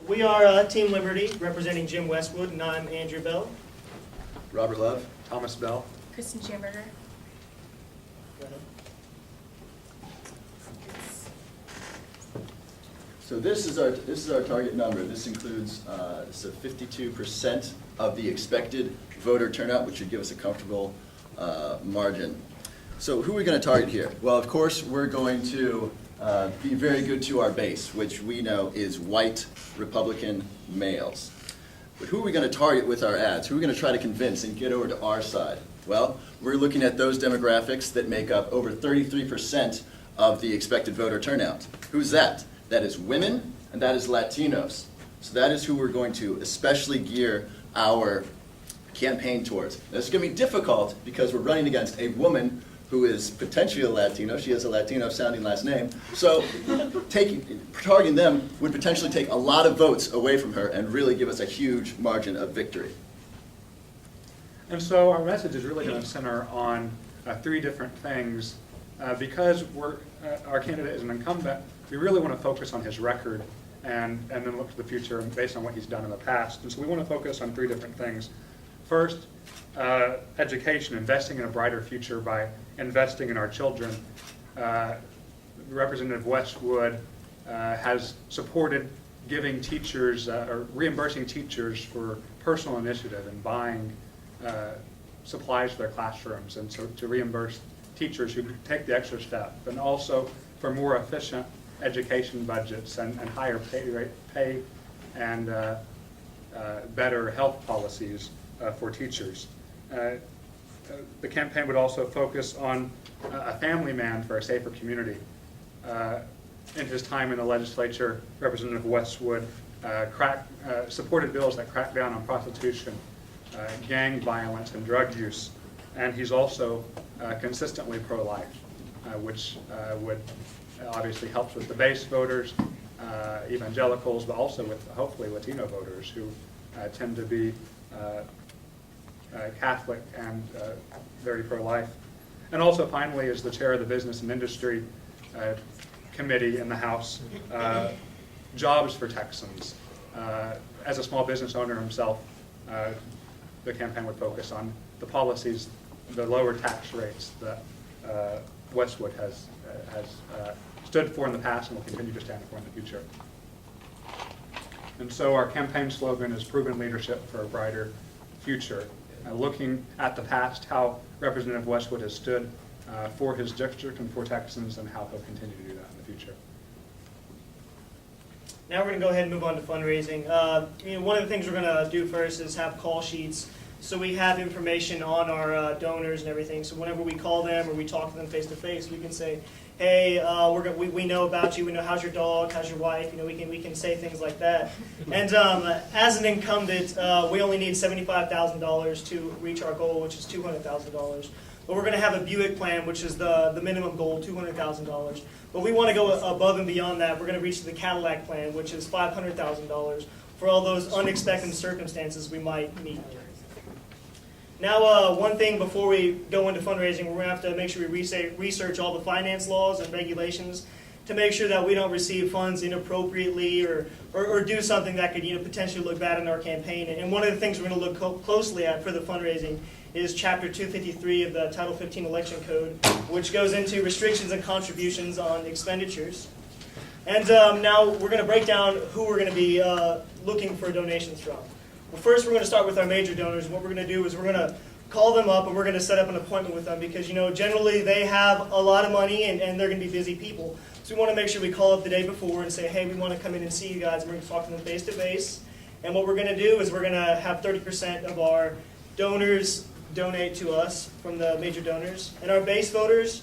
We are Team Liberty, representing Jim Westwood, and I'm Andrew Bell. Robert Love. Thomas Bell. Kristen Schamberger. Go ahead. So this is our target number. This includes 52% of the expected voter turnout, which should give us a comfortable margin. So who are we going to target here? Well, of course, we're going to be very good to our base, which we know is white Republican males. But who are we going to target with our ads? Who are we going to try to convince and get over to our side? Well, we're looking at those demographics that make up over 33% of the expected voter turnout. Who's that? That is women, and that is Latinos. So that is who we're going to especially gear our campaign towards. Now, this is going to be difficult because we're running against a woman who is potentially a Latino. She has a Latino-sounding last name. So targeting them would potentially take a lot of votes away from her and really give us a huge margin of victory. And so our message is really going to center on three different things. Because our candidate is an incumbent, we really want to focus on his record and then look to the future based on what he's done in the past. And so we want to focus on three different things. First, education, investing in a brighter future by investing in our children. Representative Westwood has supported giving teachers or reimbursing teachers for personal initiative and buying supplies for their classrooms, and so to reimburse teachers who take the extra step, and also for more efficient education budgets and higher pay and better health policies for teachers. The campaign would also focus on a family man for a safer community. In his time in the legislature, Representative Westwood supported bills that crack down on prostitution, gang violence, and drug use. And he's also consistently pro-life, which would obviously help with the base voters, evangelicals, but also with hopefully Latino voters who tend to be Catholic and very pro-life. And also finally, as the chair of the Business and Industry Committee in the House, jobs for Texans. As a small business owner himself, the campaign would focus on the policies, the lower tax rates that Westwood has stood for in the past and will continue to stand for in the future. And so our campaign slogan is proven leadership for a brighter future. Looking at the past, how Representative Westwood has stood for his district and for Texans, and how he'll continue to do that in the future. Now we're going to go ahead and move on to fundraising. One of the things we're going to do first is have call sheets, so we have information on our donors and everything. So whenever we call them or we talk to them face to face, we can say, "Hey, we know about you. We know how's your dog, how's your wife." We can say things like that. And as an incumbent, we only need $75,000 to reach our goal, which is $200,000. But we're going to have a Buick plan, which is the minimum goal, $200,000. But we want to go above and beyond that. We're going to reach the Cadillac plan, which is $500,000 for all those unexpected circumstances we might meet. Now, one thing before we go into fundraising, we're going to have to make sure we research all the finance laws and regulations to make sure that we don't receive funds inappropriately or do something that could potentially look bad in our campaign. And one of the things we're going to look closely at for the fundraising is Chapter 253 of the Title 15 Election Code, which goes into restrictions and contributions on expenditures. And now we're going to break down who we're going to be looking for donations from. Well, first, we're going to start with our major donors. And what we're going to do is we're going to call them up and we're going to set up an appointment with them because, generally they have a lot of money and they're going to be busy people. So we want to make sure we call up the day before and say, "Hey, we want to come in and see you guys." And we're going to talk to them face to face. And what we're going to do is we're going to have 30% of our donors donate to us from the major donors. And our base voters,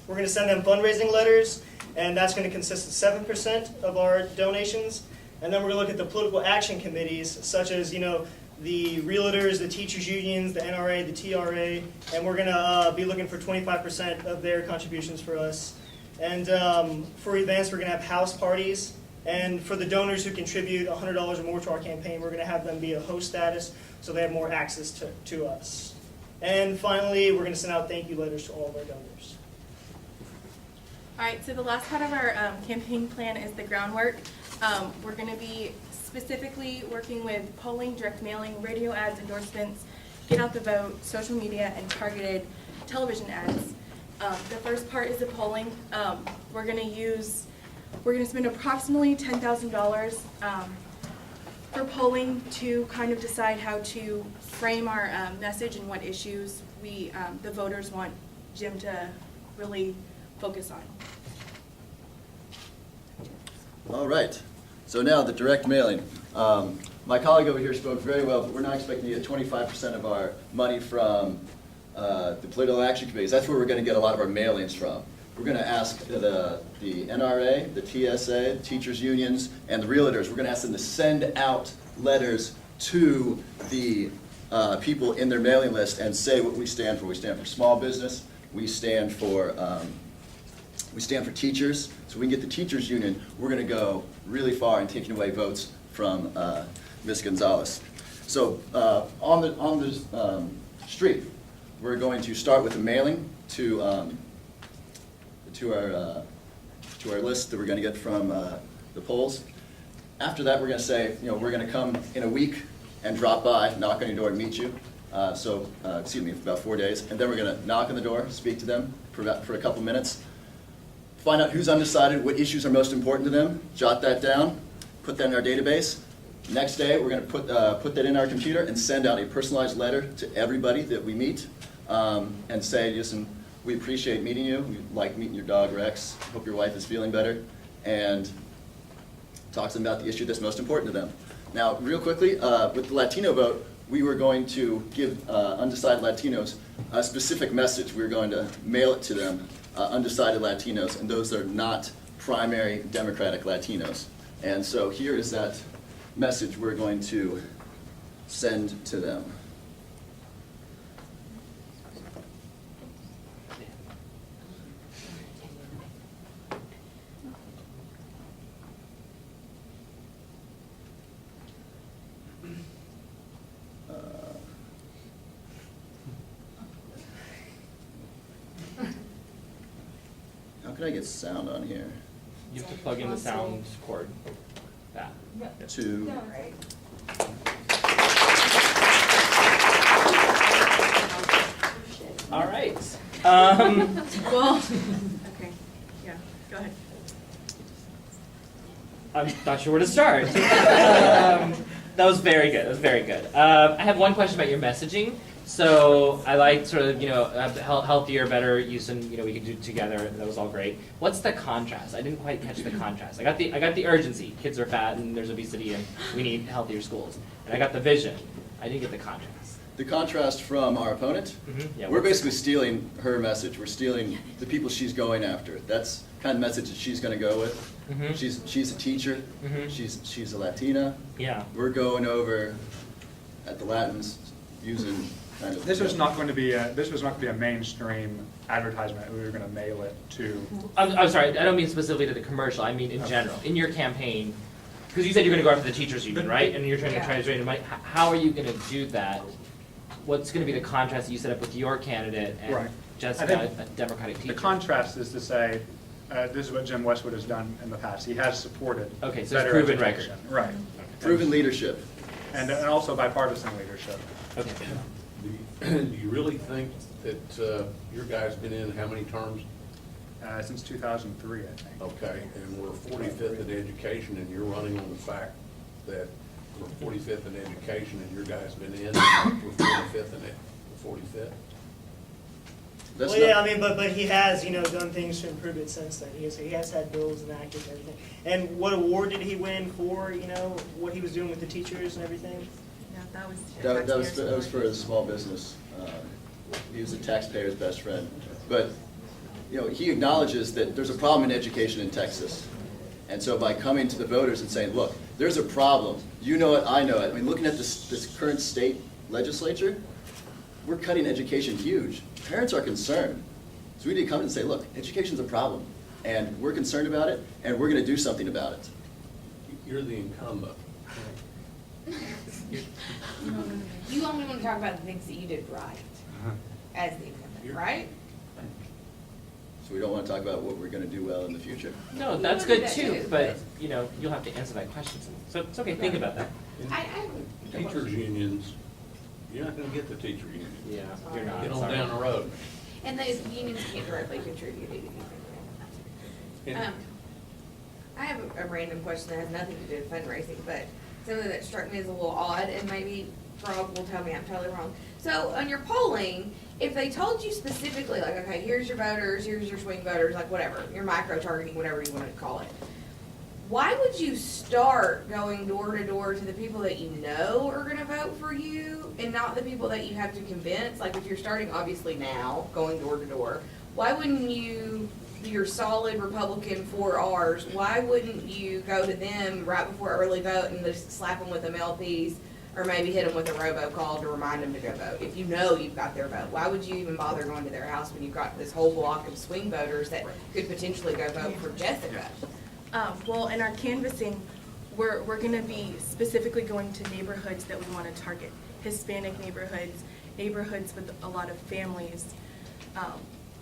we're going to send them fundraising letters, and that's going to consist of 7% of our donations. And then we're going to look at the political action committees, such as, the realtors, the teachers unions, the NRA, the TRA, and we're going to be looking for 25% of their contributions for us. And for events, we're going to have house parties. And for the donors who contribute $100 or more to our campaign, we're going to have them be a host status so they have more access to us. And finally, we're going to send out thank you letters to all of our donors. All right, so the last part of our campaign plan is the groundwork. We're going to be specifically working with polling, direct mailing, radio ads, endorsements, get out the vote, social media, and targeted television ads. The first part is the polling. We're going to spend approximately $10,000 for polling to kind of decide how to frame our message and what issues the voters want Jim to really focus on. All right, so now the direct mailing. My colleague over here spoke very well, but we're not expecting to get 25% of our money from the political action committees. That's where we're going to get a lot of our mailings from. We're going to ask the NRA, the TSA, teachers unions, and the realtors, we're going to ask them to send out letters to the people in their mailing list and say what we stand for. We stand for small business. We stand for teachers. So we can get the teachers union. We're going to go really far in taking away votes from Ms. Gonzalez. So on the street, we're going to start with a mailing to our list that we're going to get from the polls. After that, we're going to say, we're going to come in a week and drop by, knock on your door and meet you. Excuse me, for about 4 days. And then we're going to knock on the door, speak to them for a couple minutes, find out who's undecided, what issues are most important to them, jot that down, put that in our database. Next day, we're going to put that in our computer and send out a personalized letter to everybody that we meet and say, listen, we appreciate meeting you. We like meeting your dog, Rex. Hope your wife is feeling better. And talk to them about the issue that's most important to them. Now, real quickly, with the Latino vote, we were going to give undecided Latinos a specific message. We were going to mail it to them, undecided Latinos, and those that are not primary Democratic Latinos. And so here is that message we're going to send to them. How can I get sound on here? You have to plug in the sound cord. That. To All right. Well, okay, yeah, go ahead. I'm not sure where to start. That was very good. That was very good. I have one question about your messaging. So I like sort of, healthier, better use, and we could do together. That was all great. What's the contrast? I didn't quite catch the contrast. I got the urgency. Kids are fat and there's obesity and we need healthier schools. And I got the vision. I didn't get the contrast. the contrast from our opponent, Yeah, we're basically stealing her message. We're stealing the people she's going after. That's kind of message that she's going to go with. She's a teacher. She's a Latina. Yeah. We're going over at the Latins using kind of. This was not going to be a mainstream advertisement. We were going to mail it to. I'm sorry, I don't mean specifically to the commercial, I mean in general. In your campaign, because you said you're going to go after the teachers union, right? And you're trying to train them. How are you going to do that? What's going to be the contrast that you set up with your candidate and Right. Jessica, a Democratic teacher? The contrast is to say, this is what Jim Westwood has done in the past. He has supported Okay, so it's better proven education. Right. Proven leadership. And also bipartisan leadership. Okay. Do you really think that your guy's been in how many terms? Since 2003, I think. Okay, and we're 45th in education, and you're running on the fact that we're 45th in education, and your guy's been in, and we're 45th in it, 45th? That's Well, yeah, not- I mean, but he has, done things to improve it since then. He has had bills enacted and everything. And what award did he win for, what he was doing with the teachers and everything? Yeah, that was. That was for a small business. He was a taxpayer's best friend. But, he acknowledges that there's a problem in education in Texas. And so by coming to the voters and saying, look, there's a problem. You know it, I know it. I mean, looking at this current state legislature, we're cutting education huge. Parents are concerned. So we need to come and say, look, education's a problem. And we're concerned about it, and we're going to do something about it. You're the incumbent. You only want to talk about the things that you did right as the incumbent, right? So we don't want to talk about what we're going to do well in the future. No, We that's wanna good do that too, too, but, you know, you'll have to answer that question. So it's okay, think about that. Teachers' unions, you're not gonna get the teacher union. Yeah, you're not, Get on sorry. down the road. And those unions can't directly contribute anything. And- I have a random question that has nothing to do with fundraising, but something that struck me as a little odd, and maybe Rob will tell me I'm totally wrong. So on your polling, if they told you specifically, like, okay, here's your voters, here's your swing voters, like whatever, your micro-targeting, whatever you want to call it, why would you start going door to door to the people that you know are gonna vote for you and not the people that you have to convince? Like, if you're starting obviously now, going door to door, why wouldn't you, your solid Republican 4Rs, why wouldn't you go to them right before early vote and just slap them with MLPs or maybe hit them with a robocall to remind them to go vote? If you know you've got their vote, why would you even bother going to their house when you've got this whole block of swing voters that could potentially go vote for Jessica? Well, in our canvassing, we're gonna be specifically going to neighborhoods that we wanna target. Hispanic neighborhoods, neighborhoods with a lot of families.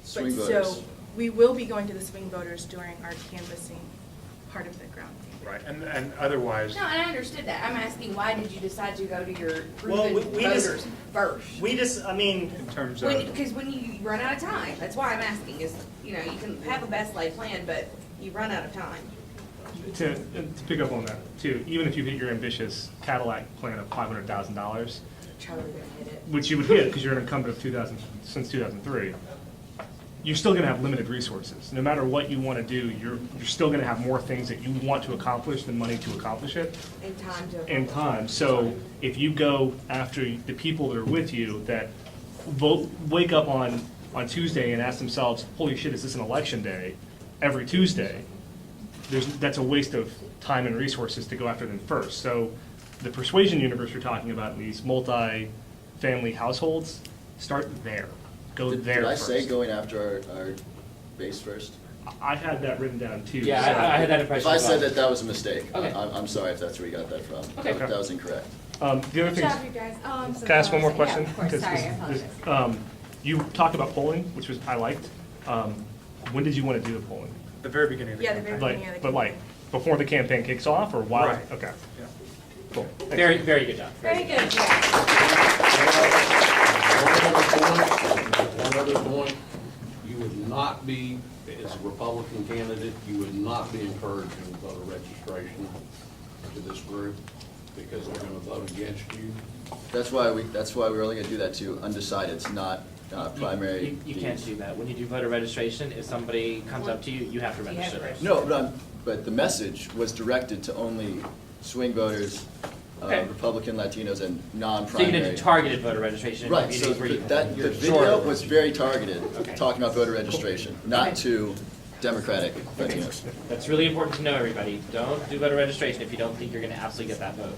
Swing But voters. so, we will be going to the swing voters during our canvassing part of the ground. Right, and otherwise, No, and I understood that. I'm asking, why did you decide to go to your Well, proven we just- voters first? We just, I mean, in terms of. Because when you run out of time, that's why I'm asking, is, you know, you can have a best laid plan, but you run out of time. To pick up on that too, even if you hit your ambitious Cadillac plan of $500,000, Totally gonna hit it. which you would hit because you're an incumbent of since 2003, you're still going to have limited resources. No matter what you want to do, you're still going to have more things that you want to accomplish than money to accomplish it In time to. in time. So if you go after the people that are with you that wake up on Tuesday and ask themselves, holy shit, is this an election day? Every Tuesday, that's a waste of time and resources to go after them first. So the persuasion universe you're talking about in these multi-family households, start there. Go there Did I first. say going after our base first? I had that written down too. Yeah, so- I had that If impression. I as said well. that was a mistake. Okay. I'm sorry if that's where you got that from. Okay. That was incorrect. The other Good thing, job, you guys. Oh, I'm so can I ask one more sorry. question? Yeah, of course. 'Cause Sorry, I this- apologize. you talked about polling, which I liked. When did you want to do the polling? The very beginning of the Yeah, the campaign. very- Like, beginning of the but like, before the campaign kicks off or while? Right. Okay, Yeah. cool. Thanks. Very, very good job. Very good, yeah. One other point, you would not be, as a Republican candidate, you would not be encouraging voter registration to this group because they're gonna vote against you. That's why we're only gonna do that to undecideds, not primary. You can't do that. When you do voter registration, if somebody comes up to you, you have to You have to register them. register. No, but the message was directed to only swing voters, Okay. Republican, Latinos, and So you're non-primary. gonna do targeted voter registration in Right, so communities where you. the you're video sure. was very targeted, Okay. talking about voter registration, not Okay. to Democratic Latinos. That's really important to know, everybody. Don't do voter registration if you don't think you're gonna absolutely get that vote.